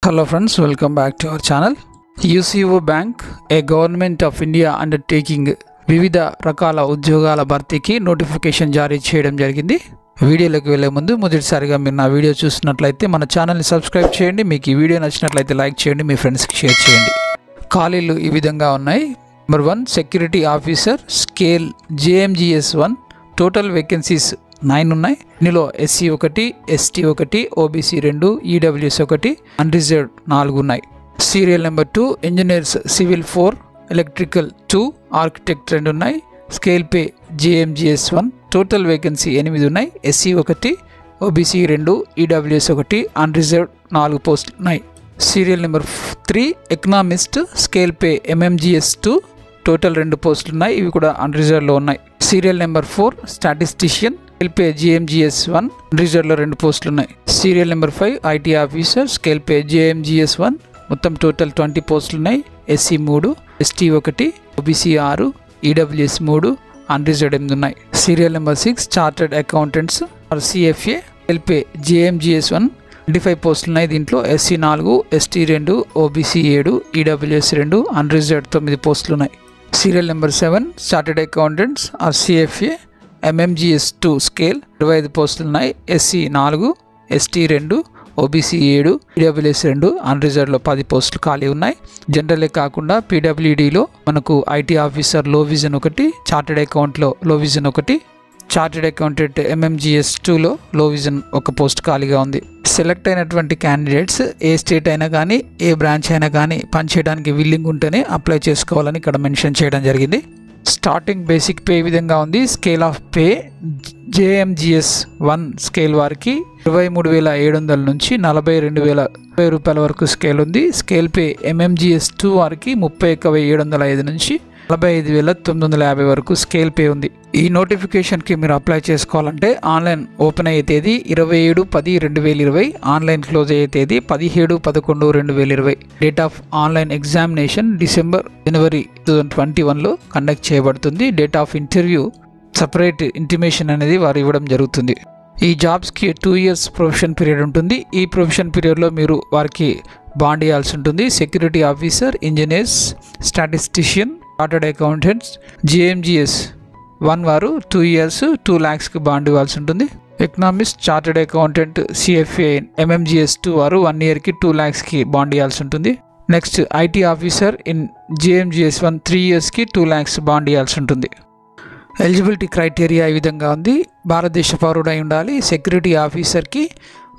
Hello friends, welcome back to our channel. UCO Bank, a government of India undertaking వివిధ రకాల ఉద్యోగాల భర్తీకి notification జారీ చేయడం జరిగింది. వీడియోలోకి వెళ్ళే ముందు మొదటిసారిగా మీరు నా వీడియో చూస్తున్నట్లయితే మన ఛానల్ని సబ్స్క్రైబ్ చేయండి. మీకు ఈ వీడియో నచ్చినట్లయితే లైక్ చేయండి, మీ ఫ్రెండ్స్కి షేర్ చేయండి. ఖాళీలు ఈ విధంగా ఉన్నాయి. Number 1 security officer scale JMGS 1, total vacancies 9 ఉన్నాయి. ఇందులో SC 1, ST 1, OBC 2, EWS 1, unreserved 4 ఉన్నాయి. Serial number 2 engineers civil 4, electrical 2, architect 2 ఉన్నాయి. Scale pay JMGS 1, total vacancy 8 ఉన్నాయి. SC 1, OBC 2, EWS 1, అన్రిజర్వ్డ్ 4 పోస్టులు ఉన్నాయి. Serial number 3 economist scale pay MMGS 2, total 2 పోస్టులు ఉన్నాయి. ఇవి కూడా అన్రిజర్వ్డ్లో ఉన్నాయి. Serial number 4 statistician scale pay JMGS 1, అన్రిజర్వ్డ్లో 2 పోస్టులు ఉన్నాయి. Serial number 5 IT officer scale pay JMGS 1, మొత్తం టోటల్ 20 పోస్టులు ఉన్నాయి. SC 3, ST 1, OBC 6, EWS 3, unreserved 8 ఉన్నాయి. Serial number 6 chartered accountants CFA scale pay JMGS 1, 25 పోస్టులు ఉన్నాయి. దీంట్లో SC 4, ST 2, OBC 7, EWS 2, unreserved 9 పోస్టులు ఉన్నాయి. Serial number 7 chartered accountants CFA MMGS 2 scale 25 పోస్టులు ఉన్నాయి. SC 4, ST 2, OBC 7, EWS 2, అన్రిజర్వ్డ్లో 10 పోస్టులు ఖాళీ ఉన్నాయి. జనరలే కాకుండా PWDలో మనకు IT ఆఫీసర్ లో విజన్ 1, చార్టర్డ్ అకౌంట్లో లో విజన్ 1, చార్టర్డ్ అకౌంటెంట్ MMGS 2లో లో విజన్ 1 పోస్ట్ ఖాళీగా ఉంది. సెలెక్ట్ అయినటువంటి క్యాండిడేట్స్ ఏ స్టేట్ అయినా కానీ ఏ బ్రాంచ్ అయినా కానీ పనిచేయడానికి విల్లింగ్ ఉంటేనే అప్లై చేసుకోవాలని ఇక్కడ మెన్షన్ చేయడం జరిగింది. స్టార్టింగ్ బేసిక్ పే ఈ విధంగా ఉంది. Scale of pay JMGS 1 scale వారికి 23,700 నుంచి 42,000 రూపాయల వరకు స్కేల్ ఉంది. స్కేల్ పే MMGS 2 వారికి 31,705 నుంచి 45,950 వరకు స్కేల్ పే ఉంది. ఈ నోటిఫికేషన్కి మీరు అప్లై చేసుకోవాలంటే ఆన్లైన్ ఓపెన్ అయ్యే తేదీ 27/10/2020, ఆన్లైన్ క్లోజ్ అయ్యే తేదీ 17/11/2020. Date of online examination December-January 2021లో కండక్ట్ చేయబడుతుంది. Date of interview separate intimation అనేది వారు ఇవ్వడం జరుగుతుంది. ఈ జాబ్స్కి 2 years ప్రొఫెషన్ పీరియడ్ ఉంటుంది. ఈ ప్రొఫెషన్ పీరియడ్లో మీరు వారికి బాండ్ ఇవ్వాల్సి ఉంటుంది. Security officer, engineers, statistician, chartered accountants JMGS 1 వారు 2 years 2 lakhsకి బాండ్ ఇవ్వాల్సి ఉంటుంది. Economist, chartered accountant CFA MMGS 2 వారు 1 yearకి 2 lakhsకి బాండ్ ఇవ్వాల్సి ఉంటుంది. Next IT officer in JMGS 1 3 yearsకి 2 lakhs bond ఇవ్వాల్సి ఉంటుంది. ఎలిజిబిలిటీ క్రైటీరియా ఈ విధంగా ఉంది. భారతదేశ పౌరుడై ఉండాలి. సెక్యూరిటీ ఆఫీసర్కి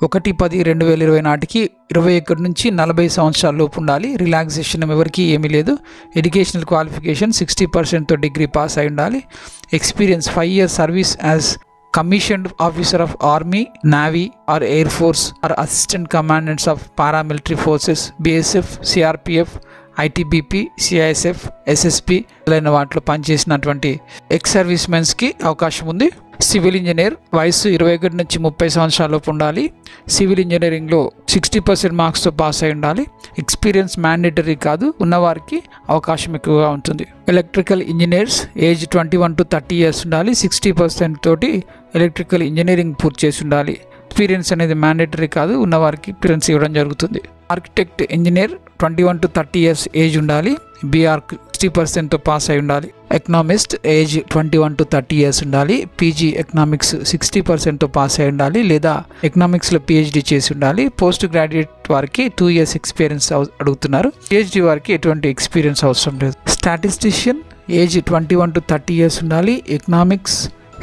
1/10/2020 నాటికి 21 నుంచి 40 సంవత్సరాల లోపు ఉండాలి. రిలాక్సేషన్ ఎవరికి ఏమీ లేదు. ఎడ్యుకేషనల్ క్వాలిఫికేషన్ 60%తో డిగ్రీ పాస్ అయి ఉండాలి. Experience 5 years service as commissioned officer of army, navy or air force or assistant commandants of paramilitary forces, BSF, CRPF, ITBP, CISF, SSP మొదలైన వాటిలో పనిచేసినటువంటి ఎక్స్ సర్వీస్ మెన్స్కి అవకాశం ఉంది. సివిల్ ఇంజనీర్ వయసు 21 నుంచి 30 సంవత్సరాలలోపు ఉండాలి. సివిల్ ఇంజనీరింగ్లో 60% మార్క్స్తో పాస్ అయి ఉండాలి. ఎక్స్పీరియన్స్ మ్యాండేటరీ కాదు, ఉన్నవారికి అవకాశం ఎక్కువగా ఉంటుంది. Electrical engineers age 21 to 30 years ఉండాలి. 60% తోటి ఎలక్ట్రికల్ ఇంజనీరింగ్ పూర్తి చేసి ఉండాలి. ఎక్స్పీరియన్స్ అనేది మ్యాండేటరీ కాదు, ఉన్నవారికి ఎక్స్పీరియన్స్ ఇవ్వడం జరుగుతుంది. Architect engineer 21 to 30 years age ఉండాలి. BArch 60%తో పాస్ అయి ఉండాలి. ఎకనామిస్ట్ ఏజ్ 21 to 30 years ఉండాలి. PG ఎకనామిక్స్ 60%తో పాస్ అయి ఉండాలి లేదా ఎకనామిక్స్లో PhD చేసి ఉండాలి. పోస్ట్ గ్రాడ్యుయేట్ వారికి 2 years ఎక్స్పీరియన్స్ అడుగుతున్నారు. PhD వారికి ఎటువంటి ఎక్స్పీరియన్స్ అవసరం లేదు. స్టాటిస్టిషియన్ ఏజ్ 21 to 30 years ఉండాలి. ఎకనామిక్స్,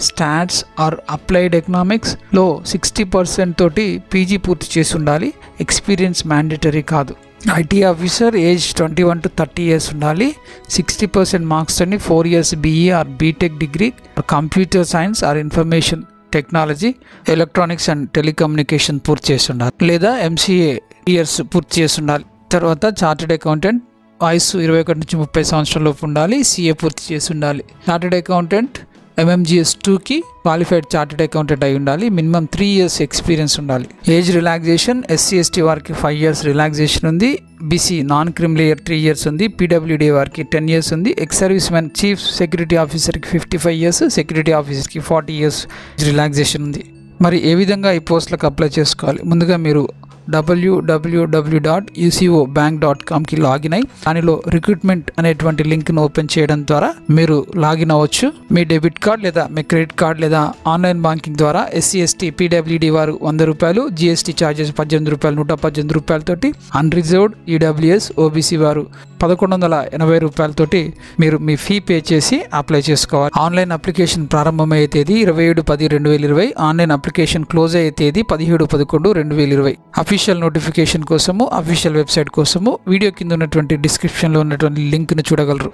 స్టాట్స్ ఆర్ అప్లైడ్ ఎకనామిక్స్లో 60% తోటి PG పూర్తి చేసి ఉండాలి. ఎక్స్పీరియన్స్ మ్యాండేటరీ కాదు. IT officer age 21 to 30 years ఉండాలి. 60% మార్క్స్ అని 4 years BE or BTech degree computer science or information technology, electronics and telecommunication పూర్తి చేసి ఉండాలి లేదా MCA years పూర్తి చేసి ఉండాలి. తర్వాత చార్టర్డ్ అకౌంటెంట్ వయసు 21 నుంచి 30 సంవత్సరాలలోపు ఉండాలి. CA పూర్తి చేసి ఉండాలి. చార్టర్డ్ అకౌంటెంట్ MMGS 2కి క్వాలిఫైడ్ చార్టర్డ్ అకౌంటెంట్ అయి ఉండాలి. మినిమం 3 years ఎక్స్పీరియన్స్ ఉండాలి. ఏజ్ రిలాక్సేషన్ SC/ST వారికి 5 years రిలాక్సేషన్ ఉంది. BC non crime layer 3 years ఉంది. PWD వారికి 10 years ఉంది. Ex service men chief security ఆఫీసర్కి 55 years, సెక్యూరిటీ ఆఫీసర్కి 40 years రిలాక్సేషన్ ఉంది. మరి ఏ విధంగా ఈ పోస్టులకు అప్లై చేసుకోవాలి? ముందుగా మీరు www.ucobank.com కి లాగిన్ అయి దానిలో రిక్రూట్మెంట్ అనేటువంటి లింక్ను ఓపెన్ చేయడం ద్వారా మీరు లాగిన్ అవ్వచ్చు. మీ డెబిట్ కార్డ్ లేదా మీ క్రెడిట్ కార్డ్ లేదా ఆన్లైన్ బ్యాంకింగ్ ద్వారా SC/ST PWD వారు ₹100, GST ఛార్జెస్ ₹18, ₹118 తోటి, అన్రిజర్వ్డ్ EWS OBC వారు ₹1180 తోటి మీరు మీ ఫీ పే చేసి అప్లై చేసుకోవాలి. ఆన్లైన్ అప్లికేషన్ ప్రారంభమయ్యే తేదీ 27/10/2020. ఆన్లైన్ అప్లికేషన్ క్లోజ్ అయ్యే తేదీ 17/11/2020. అఫీషియల్ నోటిఫికేషన్ కోసము, అఫీషియల్ వెబ్సైట్ కోసము వీడియో కింద ఉన్నటువంటి డిస్క్రిప్షన్లో ఉన్నటువంటి లింక్ను చూడగలరు.